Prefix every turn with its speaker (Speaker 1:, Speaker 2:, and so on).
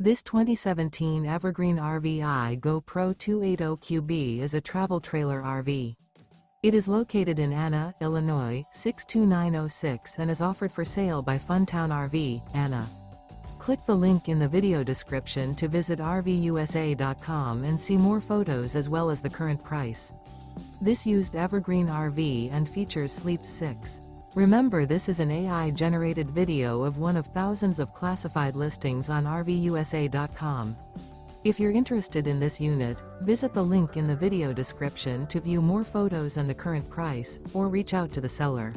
Speaker 1: This 2017 EverGreen RV I-GO Pro 280QB is a travel trailer RV. It is located in Anna, Illinois, 62906 and is offered for sale by Funtown RV, Anna. Click the link in the video description to visit RVUSA.com and see more photos as well as the current price. This used EverGreen RV and features Sleep 6. Remember, this is an AI-generated video of one of thousands of classified listings on RVUSA.com. If you're interested in this unit, visit the link in the video description to view more photos and the current price, or reach out to the seller.